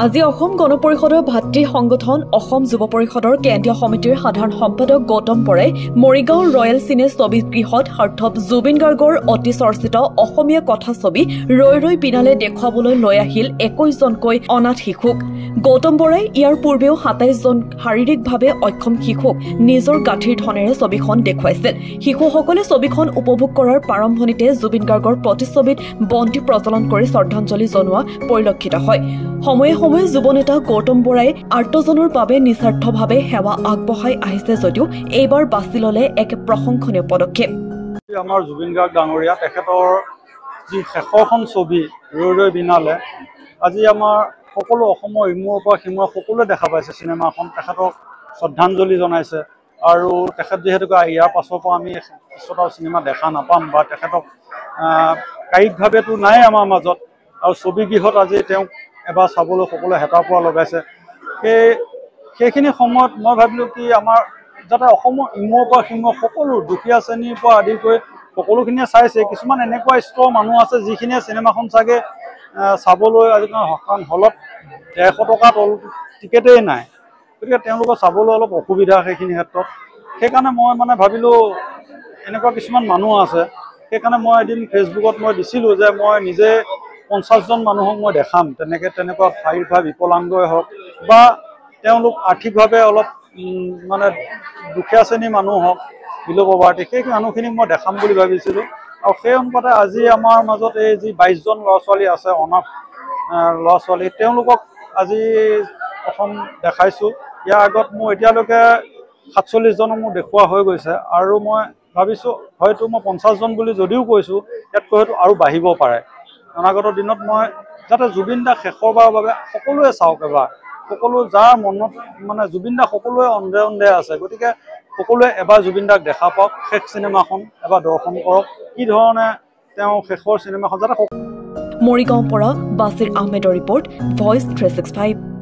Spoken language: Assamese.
আজি অসম গণ পৰিষদৰ ভাতৃ সংগঠন অসম যুৱ পৰিষদৰ কেন্দ্ৰীয় সমিতিৰ সাধাৰণ সম্পাদক গৌতম বৰাই মৰিগাঁও ৰয়েল চিনে ছবি গৃহত সাৰ্থৱ জুবিন গাৰ্গৰ অতি চৰ্চিত অসমীয়া কথা ছবি ৰৈ ৰৈ বিনালে দেখুৱাবলৈ লৈ আহিল 21জনকৈ অনাথ শিশুক। গৌতম বৰাই ইয়াৰ পূৰ্বেও 27জন শাৰীৰিকভাৱে অক্ষম শিশুক নিজৰ গাঁঠিৰ ধনেৰে ছবিখন দেখুৱাইছিল। শিশুসকলে ছবিখন উপভোগ কৰাৰ প্ৰাৰম্ভণিতে জুবিন গাৰ্গৰ প্ৰতিচ্ছবিত বন্তি প্ৰজ্বলন কৰি শ্ৰদ্ধাঞ্জলি জনোৱা পৰিলক্ষিত হয়। সময়ে সময়ে যুৱনেতা গৌতম বৰাই আৰ্তজনৰ বাবে নিস্বাৰ্থভাৱে সেৱা আগবঢ়াই আহিছে যদিও এইবাৰ বাছি ল'লে এক প্ৰশংসনীয় পদক্ষেপ। আমাৰ জুবিন গাৰ্গ ডাঙৰীয়া তেখেতৰ যি শেষৰখন ছবি ৰৈ ৰৈ বিনালে আজি আমাৰ সকলো অসমৰ ইমূৰৰ পৰা সিমূৰৰ সকলোৱে দেখা পাইছে। চিনেমাখন তেখেতক শ্ৰদ্ধাঞ্জলি জনাইছে আৰু তেখেত যিহেতুকে ইয়াৰ পাছৰ পৰা আমি পিছত চিনেমা দেখা নাপাম বা তেখেতক কায়িকভাৱেতো নাই আমাৰ মাজত আৰু ছবি গৃহত আজি তেওঁক এবাৰ চাবলৈ সকলোৱে হেতাৰ পৰা লগাইছে। সেইখিনি সময়ত মই ভাবিলোঁ কি আমাৰ যাতে অসমৰ ইমূৰৰ পৰা সিমূৰৰ সকলো দুখীয়া শ্ৰেণীৰ পৰা আদি কৰি সকলোখিনিয়ে চাইছে। কিছুমান এনেকুৱা ষ্টৰ মানুহ আছে যিখিনিয়ে চিনেমাখন চাগে চাবলৈ আজিকালি হলত 150 টকা তল টিকেটেই নাই, গতিকে তেওঁলোকৰ চাবলৈ অলপ অসুবিধা সেইখিনি ক্ষেত্ৰত। সেইকাৰণে মই ভাবিলোঁ এনেকুৱা কিছুমান মানুহ আছে, সেইকাৰণে মই এদিন ফেচবুকত মই দিছিলোঁ যে মই নিজে 50জন মানুহক মই দেখাম তেনেকুৱা শাৰীৰিকভাৱে বিকলাংগই হওক বা তেওঁলোক আৰ্থিকভাৱে অলপ দুখীয়া শ্ৰেণীৰ মানুহ হওক বিল' পভাৰ্টি, সেই মানুহখিনিক মই দেখাম বুলি ভাবিছিলোঁ। আৰু সেই অনুপাতে আজি আমাৰ মাজত এই যি 22জন ল'ৰা ছোৱালী আছে অনাথ ল'ৰা ছোৱালী, তেওঁলোকক আজি প্ৰথম দেখাইছোঁ। ইয়াৰ আগত মোৰ এতিয়ালৈকে 47জনক মোৰ দেখুওৱা হৈ গৈছে আৰু মই ভাবিছোঁ হয়তো মই 50জন বুলি যদিও কৈছোঁ ইয়াতকৈ হয়তো আৰু বাঢ়িব পাৰে। অনাগত দিনত মই যাতে জুবিন দাক শেষৰবাৰৰ বাবে সকলোৱে চাওক এবাৰ, সকলো যাৰ মনত জুবিন দা সকলোৱে অন্ধে আছে, গতিকে সকলোৱে এবাৰ জুবিন দাক দেখা পাওক, শেষ চিনেমাখন এবাৰ দৰ্শন কৰক, কি ধৰণে তেওঁ শেষৰ চিনেমাখন যাতে। মৰিগাঁওৰ পৰা বাছিৰ আহমেদৰ ৰিপৰ্ট, ভইচ 365।